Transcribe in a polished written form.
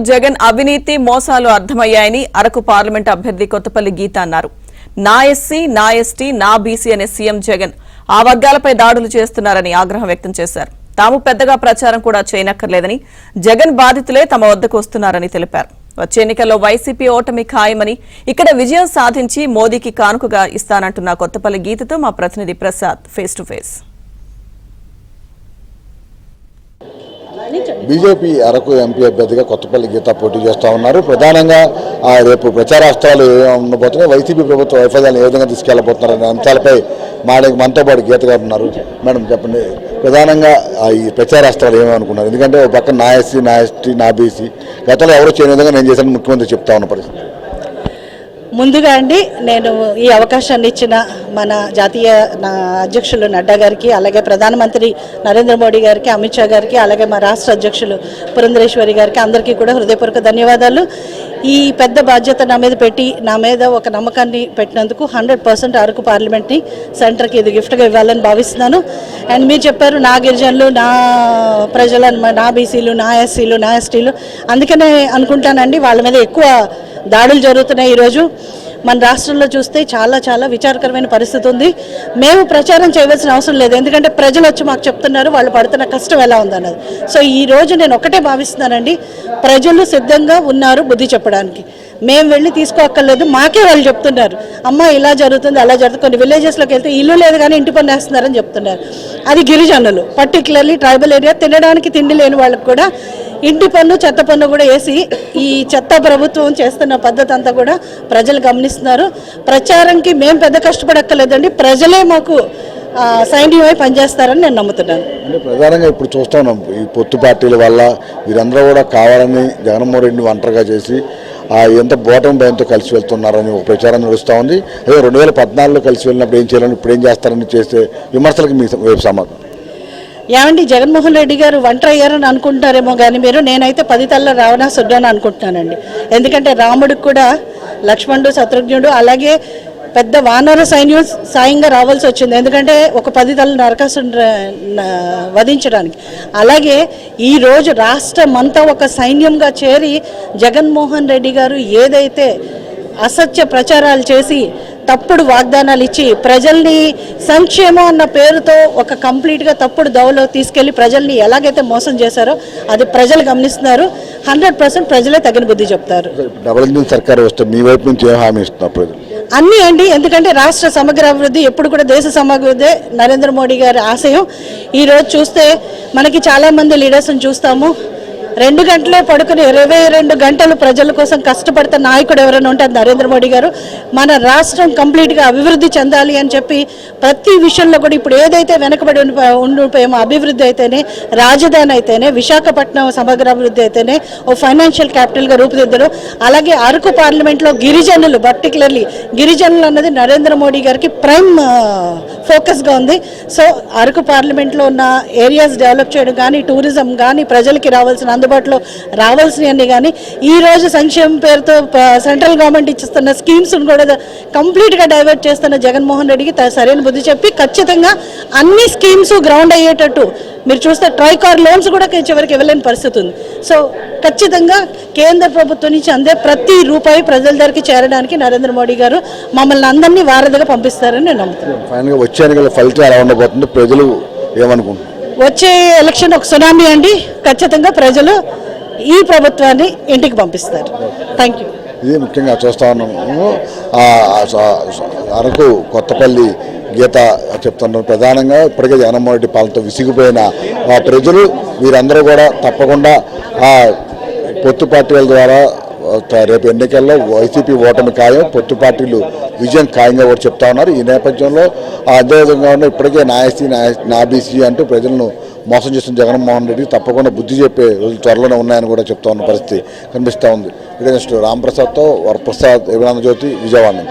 జగన్ అవినీతి మోసాలు అర్థమయ్యాయని అరకు పార్లమెంట్ అభ్యర్థి కొత్తపల్లి గీత అన్నారు. నా ఎస్సీ, నా ఎస్టీ, నా బీసీ అనే సీఎం జగన్ ఆ వర్గాలపై దాడులు చేస్తున్నారని ఆగ్రహం వ్యక్తం చేశారు. తాము పెద్దగా ప్రచారం కూడా చేయనక్కర్లేదని, జగన్ బాధితులే తమ వద్దకు వస్తున్నారని తెలిపారు. వచ్చే ఎన్నికల్లో వైసీపీ ఓటమి ఖాయమని, ఇక్కడ విజయం సాధించి మోదీకి కానుకగా ఇస్తానంటున్న కొత్తపల్లి గీతతో మా ప్రతినిధి Prasad face to face. BJP Araku MP అభ్యర్థిగా కొత్తపల్లి గీత పోటీ చేస్తూ ఉన్నారు. ప్రధానంగా రేపు ప్రచారాస్త్రాలు ఉండబోతున్నాయి, వైసీపీ ప్రభుత్వ వైఫల్యాన్ని ఏ విధంగా తీసుకెళ్లబోతున్నారనే అంశాలపై మనతో పాటు గీత గారు ఉన్నారు. మేడం చెప్పండి, ప్రధానంగా ఈ ప్రచారాస్త్రాలు ఏమనుకున్నారు? ఎందుకంటే ఒక పక్క నా ఎస్సీ, నా ఎస్టీ, నా బీసీ గతంలో ఎవరు చేయని విధంగా నేను చేశాను ముఖ్యమంత్రి చెప్తా ఉన్న పరిస్థితి. ముందుగా అండి, నేను ఈ అవకాశాన్ని ఇచ్చిన మన జాతీయ అధ్యక్షులు నడ్డా గారికి, అలాగే ప్రధానమంత్రి నరేంద్ర మోడీ గారికి, అమిత్ షా గారికి, అలాగే మా రాష్ట్ర అధ్యక్షులు పురంధరేశ్వరి గారికి అందరికీ కూడా హృదయపూర్వక ధన్యవాదాలు. ఈ పెద్ద బాధ్యత నా మీద పెట్టి, నా మీద ఒక నమ్మకాన్ని పెట్టినందుకు 100% అరకు పార్లమెంట్ని సెంటర్కి ఇది గిఫ్ట్గా ఇవ్వాలని భావిస్తున్నాను. అండ్ మీరు చెప్పారు నా గిరిజనులు, నా ప్రజలు, నా బీసీలు, నా ఎస్సీలు, నా ఎస్టీలు, అందుకనే అనుకుంటానండి వాళ్ళ మీద ఎక్కువ దాడులు జరుగుతున్నాయి. ఈరోజు మన రాష్ట్రంలో చూస్తే చాలా చాలా విచారకరమైన పరిస్థితి ఉంది. మేము ప్రచారం చేయవలసిన అవసరం లేదు, ఎందుకంటే ప్రజలు వచ్చి మాకు చెప్తున్నారు వాళ్ళు పడుతున్న కష్టం ఎలా ఉందన్నది. సో ఈరోజు నేను ఒకటే భావిస్తున్నానండి, ప్రజలు సిద్ధంగా ఉన్నారు బుద్ధి చెప్పడానికి. మేము వెళ్ళి తీసుకోక్కర్లేదు, మాకే వాళ్ళు చెప్తున్నారు అమ్మ ఇలా జరుగుతుంది అలా జరుగుతుంది. కొన్ని విలేజెస్లోకి వెళ్తే ఇల్లు లేదు కానీ ఇంటి పన్ను వేస్తున్నారని చెప్తున్నారు. అది గిరిజనులు, పర్టికులర్లీ ట్రైబల్ ఏరియా, తినడానికి తిండి లేని వాళ్ళకి కూడా ఇంటి పన్ను, చెత్త పన్ను కూడా వేసి ఈ చెత్త ప్రభుత్వం చేస్తున్న పద్ధతి అంతా కూడా ప్రజలు గమనిస్తున్నారు. ప్రచారంకి మేము పెద్ద కష్టపడక్కర్లేదండి, ప్రజలే మాకు సైన్యమై పనిచేస్తారని నేను నమ్ముతున్నాను. అంటే ప్రధానంగా ఇప్పుడు చూస్తా ఉన్నాం, ఈ పొత్తు పార్టీల వల్ల వీరందరూ కూడా కావాలని జగన్మోహన్ రెడ్డిని ఒంటరిగా చేసి ఎంత బోటం భయంతో కలిసి వెళ్తున్నారని ఒక ప్రచారం నడుస్తూ ఉంది. అదే 2014లో కలిసి వెళ్ళినప్పుడు ఏం చేయాలని, ఇప్పుడు ఏం చేస్తారని చేసే విమర్శలకు మీ వైపు సమాధానం ఏమండి? జగన్మోహన్ రెడ్డి గారు ఒంటరి అయ్యారని అనుకుంటారేమో కానీ మీరు, నేనైతే 10 తల్ల రావణాసురుడని అనుకుంటున్నానండి. ఎందుకంటే రాముడికి కూడా లక్ష్మణుడు, శత్రుఘ్నుడు, అలాగే పెద్ద వానర సైన్యం సాయంగా రావాల్సి వచ్చింది, ఎందుకంటే ఒక 10 తల్ల నరకాసురుడు వధించడానికి. అలాగే ఈరోజు రాష్ట్రం అంతా ఒక సైన్యంగా చేరి జగన్మోహన్ రెడ్డి గారు ఏదైతే అసత్య ప్రచారాలు చేసి తప్పుడు వాగ్దానాలు ఇచ్చి ప్రజల్ని సంక్షేమం అన్న పేరుతో ఒక కంప్లీట్గా తప్పుడు దవలో తీసుకెళ్లి ప్రజల్ని ఎలాగైతే మోసం చేశారో అది ప్రజలు గమనిస్తున్నారు. 100% ప్రజలే తగిన బుద్ధి చెప్తారు. డబుల్ ఇంజిన్ సర్కార్ వస్తే మీ వైపు నుంచి ఏం హామీ ఇస్తున్నారు ప్రజలు? అన్నీ అండి, ఎందుకంటే రాష్ట్ర సమగ్ర అభివృద్ధి ఎప్పుడు కూడా దేశ సమగ్రదే నరేంద్ర మోడీ గారి ఆశయం. ఈరోజు చూస్తే మనకి చాలామంది లీడర్స్ని చూస్తాము, 2 గంటలే పడుకుని 22 గంటలు ప్రజల కోసం కష్టపడుతున్న నాయకుడు ఎవరైనా ఉంటే నరేంద్ర మోడీ గారు. మన రాష్ట్రం కంప్లీట్గా అభివృద్ధి చెందాలి అని చెప్పి ప్రతి విషయంలో కూడా ఇప్పుడు ఏదైతే వెనకబడి ఉండిపోయామో, అభివృద్ధి అయితేనే, రాజధాని అయితేనే, విశాఖపట్నం సమగ్ర అభివృద్ధి అయితేనే, ఓ ఫైనాన్షియల్ క్యాపిటల్గా రూపుదిద్దరు. అలాగే అరకు పార్లమెంట్లో గిరిజనులు, పర్టికులర్లీ గిరిజనులు అన్నది నరేంద్ర మోడీ గారికి ప్రైమ్ ఫోకస్గా ఉంది. సో అరకు పార్లమెంట్లో ఉన్న ఏరియాస్ డెవలప్ చేయడం కానీ, టూరిజం కానీ, ప్రజలకి రావాల్సిన అందుబాటులో రావాల్సినవన్నీ కానీ, ఈరోజు సంక్షేమం పేరుతో సెంట్రల్ గవర్నమెంట్ ఇచ్చిస్తున్న స్కీమ్స్ను కూడా కంప్లీట్గా డైవర్ట్ చేస్తున్న జగన్మోహన్ రెడ్డికి సరైన బుద్ధి చెప్పి ఖచ్చితంగా అన్ని స్కీమ్స్ గ్రౌండ్ అయ్యేటట్టు, మీరు చూస్తే ట్రైకార్ లోన్స్ కూడా చివరికి ఇవ్వలేని పరిస్థితి ఉంది. సో ఖచ్చితంగా కేంద్ర ప్రభుత్వం నుంచి అందే ప్రతి రూపాయి ప్రజల దగ్గరికి చేరడానికి నరేంద్ర మోడీ గారు మమ్మల్ని అందరినీ వారధిగా పంపిస్తారని నేను నమ్ముతున్నాను. ఫైనల్గా వచ్చే ఎన్నికల ఫలితం ఎలా ఉండబోతుంది, ప్రజలు ఏమనుకుంటున్నారు? వచ్చే ఎలక్షన్ ఒక సునామీ అండి, ఖచ్చితంగా ప్రజలు ఈ ప్రభుత్వాన్ని ఇంటికి పంపిస్తారు. Thank you. ఇది ముఖ్యంగా చూస్తా ఉన్నాము, అరకు కొత్తపల్లి గీత చెప్తున్నారు. ప్రధానంగా ఇప్పటికే జగన్మోహన్ రెడ్డి పాలనతో విసిగిపోయిన ప్రజలు వీరందరూ కూడా తప్పకుండా పొత్తు పార్టీల ద్వారా రేపు ఎన్నికల్లో వైసీపీ ఓటమి ఖాయం, పొత్తు పార్టీలు విజయం ఖాయంగా కూడా చెప్తా ఉన్నారు. ఈ నేపథ్యంలో అదేవిధంగా ఉన్న ఇప్పటికే నా ఎస్సీ, నా బీసీ అంటూ ప్రజలను మోసం చేస్తున్న జగన్మోహన్ రెడ్డి తప్పకుండా బుద్ధి చెప్పే రోజులు త్వరలోనే ఉన్నాయని కూడా చెప్తా ఉన్న పరిస్థితి కనిపిస్తూ ఉంది. వీడియో రాంప్రసాద్తో వరప్రసాద్, జ్యోతి, విజయవాడ.